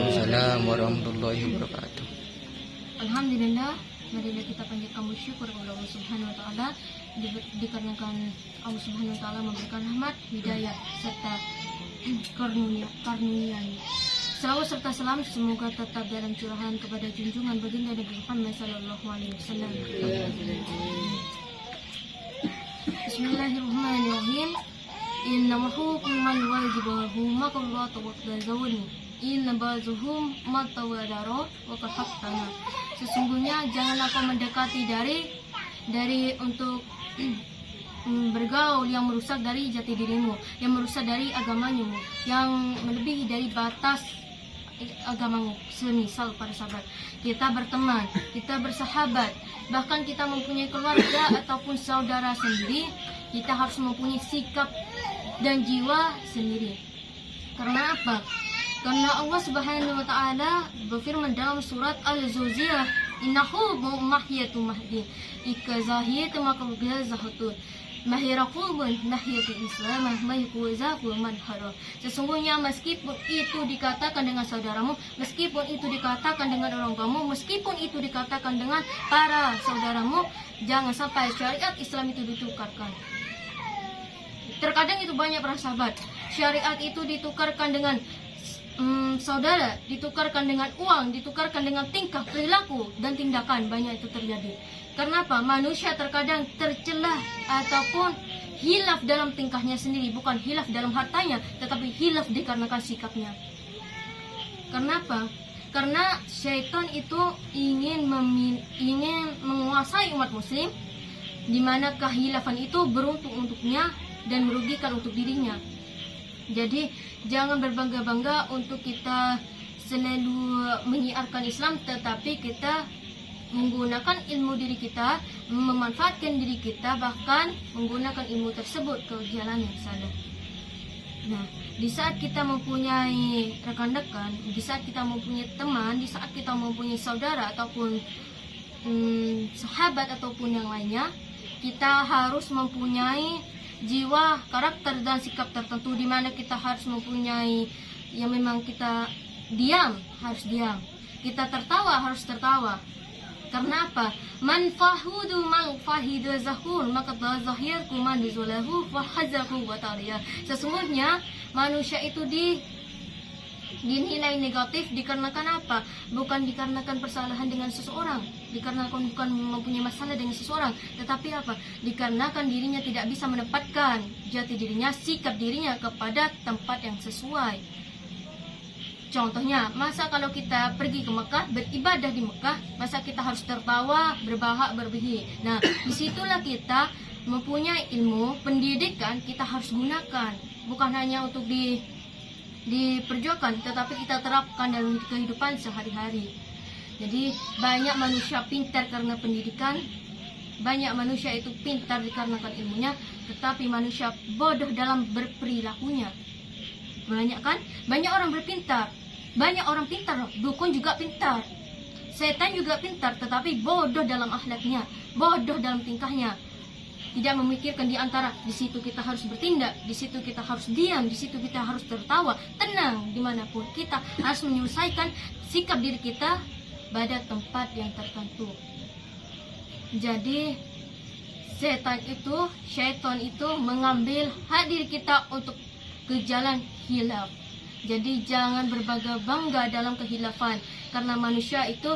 Waalaikumsalam warahmatullahi wabarakatuh. Alhamdulillah, marilah kita panjatkan bersyukur kepada Allah Subhanahu wa taala dikarenakan Allah Subhanahu wa taala memberikan rahmat, hidayah serta karunia. Salawat serta salam semoga tetap dalam curahan kepada junjungan baginda Nabi Muhammad sallallahu alaihi wasallam. Bismillahirrahmanirrahim. Innamahu man wajibahu maqallatu wa tazawuni. Inna bazuhum matawadaro wa kahattana. Sesungguhnya janganlah kau mendekati dari untuk bergaul yang merusak dari jati dirimu, yang merusak dari agamamu, yang melebihi dari batas agamamu. Semisal para sahabat, kita berteman, kita bersahabat, bahkan kita mempunyai keluarga ataupun saudara sendiri, kita harus mempunyai sikap dan jiwa sendiri. Karena apa? Karena Allah Subhanahu wa taala berfirman dalam surat Al-Zuziyah, innahu mahyatu mahdi ikazahiyatu maqabazahatu mahiraqubun nahiyatu islamah mahikuzaku manhara. Sesungguhnya meskipun itu dikatakan dengan saudaramu, meskipun itu dikatakan dengan orang kamu, meskipun itu dikatakan dengan para saudaramu, jangan sampai syariat Islam itu ditukarkan. Terkadang itu banyak para sahabat, syariat itu ditukarkan dengan saudara, ditukarkan dengan uang, ditukarkan dengan tingkah, perilaku, dan tindakan. Banyak itu terjadi. Karena apa? Manusia terkadang tercelah ataupun hilaf dalam tingkahnya sendiri, bukan hilaf dalam hartanya, tetapi hilaf dikarenakan sikapnya. Karena apa? Karena syaitan itu ingin menguasai umat muslim, di mana kehilafan itu beruntung untuknya dan merugikan untuk dirinya. Jadi jangan berbangga-bangga untuk kita selalu menyiarkan Islam, tetapi kita menggunakan ilmu diri kita, memanfaatkan diri kita, bahkan menggunakan ilmu tersebut ke jalan yang salah. Nah, di saat kita mempunyai rekan-rekan, di saat kita mempunyai teman, di saat kita mempunyai saudara ataupun sahabat ataupun yang lainnya, kita harus mempunyai jiwa, karakter dan sikap tertentu, di mana kita harus mempunyai yang memang kita diam, harus diam. Kita tertawa, harus tertawa. Karena apa? Man fahudu man fahidu zahur maka zahir kuman zulahu wa hazahu wa tariya. Sesungguhnya manusia itu dinilai negatif dikarenakan apa? Bukan dikarenakan persalahan dengan seseorang, dikarenakan bukan mempunyai masalah dengan seseorang, tetapi apa? Dikarenakan dirinya tidak bisa menempatkan jati dirinya, sikap dirinya kepada tempat yang sesuai. Contohnya, masa kalau kita pergi ke Mekah, beribadah di Mekah, masa kita harus tertawa, berbahak, berbihi. Nah, disitulah kita mempunyai ilmu, pendidikan, kita harus gunakan. Bukan hanya untuk diperjuangkan, tetapi kita terapkan dalam kehidupan sehari-hari. Jadi banyak manusia pintar karena pendidikan, banyak manusia itu pintar dikarenakan ilmunya, tetapi manusia bodoh dalam berperilakunya. Banyak kan? Banyak orang berpintar, banyak orang pintar, dukun juga pintar, setan juga pintar, tetapi bodoh dalam akhlaknya, bodoh dalam tingkahnya. Tidak memikirkan di antara di situ kita harus bertindak, di situ kita harus diam, di situ kita harus tertawa, tenang dimanapun. Kita harus menyelesaikan sikap diri kita pada tempat yang tertentu. Jadi syaitan itu mengambil hak diri kita untuk ke jalan hilaf. Jadi jangan berbangga-bangga dalam kehilafan, karena manusia itu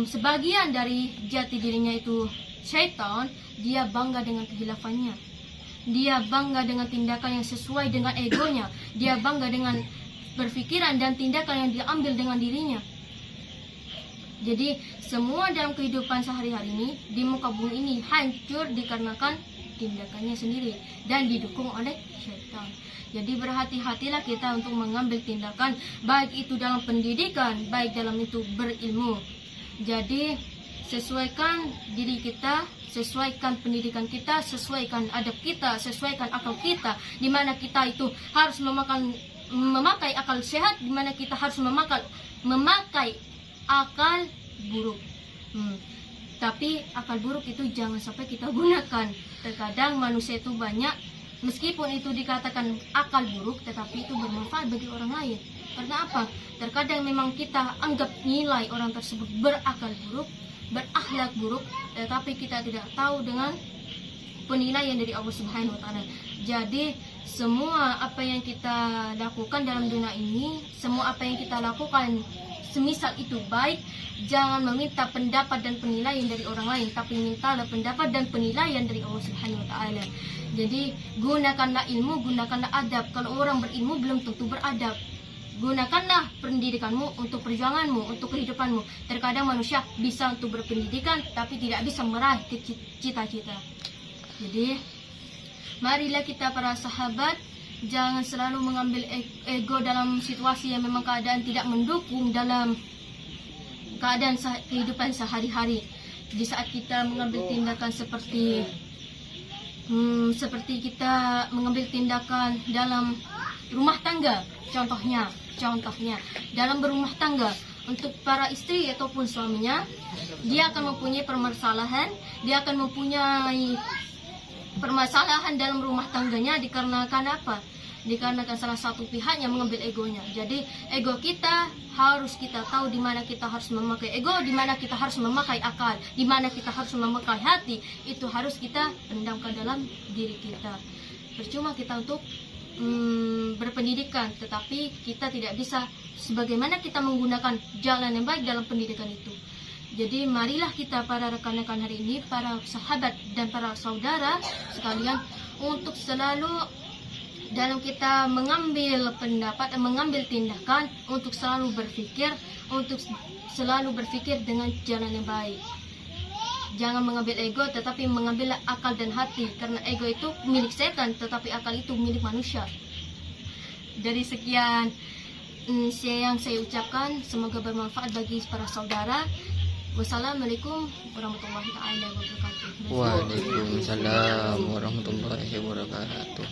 sebagian dari jati dirinya itu syaitan, dia bangga dengan kehilafannya. Dia bangga dengan tindakan yang sesuai dengan egonya. Dia bangga dengan berpikiran dan tindakan yang diambil dengan dirinya. Jadi semua dalam kehidupan sehari-hari ini di muka bumi ini hancur dikarenakan tindakannya sendiri dan didukung oleh syaitan. Jadi berhati-hatilah kita untuk mengambil tindakan, baik itu dalam pendidikan, baik dalam itu berilmu. Jadi sesuaikan diri kita, sesuaikan pendidikan kita, sesuaikan adab kita, sesuaikan akal kita, di mana kita itu harus memakai akal sehat, di mana kita harus memakai akal buruk. Tapi akal buruk itu jangan sampai kita gunakan. Terkadang manusia itu banyak, meskipun itu dikatakan akal buruk, tetapi itu bermanfaat bagi orang lain. Karena apa? Terkadang memang kita anggap nilai orang tersebut berakal buruk, berakhlak buruk, tetapi kita tidak tahu dengan penilaian dari Allah Subhanahu wa taala. Jadi semua apa yang kita lakukan dalam dunia ini, semua apa yang kita lakukan semisal itu baik, jangan meminta pendapat dan penilaian dari orang lain, tapi mintalah pendapat dan penilaian dari Allah Subhanahu wa taala. Jadi gunakanlah ilmu, gunakanlah adab. Kalau orang berilmu belum tentu beradab. Gunakanlah pendidikanmu untuk perjuanganmu, untuk kehidupanmu. Terkadang manusia bisa untuk berpendidikan, tapi tidak bisa meraih cita-cita. Jadi, marilah kita para sahabat, jangan selalu mengambil ego dalam situasi yang memang keadaan tidak mendukung dalam keadaan kehidupan sehari-hari. Di saat kita mengambil tindakan seperti kita mengambil tindakan dalam rumah tangga, contohnya dalam berumah tangga, untuk para istri ataupun suaminya, dia akan mempunyai permasalahan dalam rumah tangganya dikarenakan apa? Dikarenakan salah satu pihak yang mengambil egonya. Jadi ego kita harus kita tahu di mana kita harus memakai ego, di mana kita harus memakai akal, di mana kita harus memakai hati. Itu harus kita pendamkan dalam diri kita. Percuma kita untuk berpendidikan, tetapi kita tidak bisa sebagaimana kita menggunakan jalan yang baik dalam pendidikan itu. Jadi marilah kita para rekan-rekan hari ini, para sahabat dan para saudara sekalian, untuk selalu dalam kita mengambil pendapat dan mengambil tindakan, untuk selalu berpikir dengan jalan yang baik. Jangan mengambil ego, tetapi mengambil akal dan hati. Karena ego itu milik setan, tetapi akal itu milik manusia. Dari sekian yang saya ucapkan, semoga bermanfaat bagi para saudara. Wassalamualaikum warahmatullahi wabarakatuh. Waalaikumsalam warahmatullahi wabarakatuh.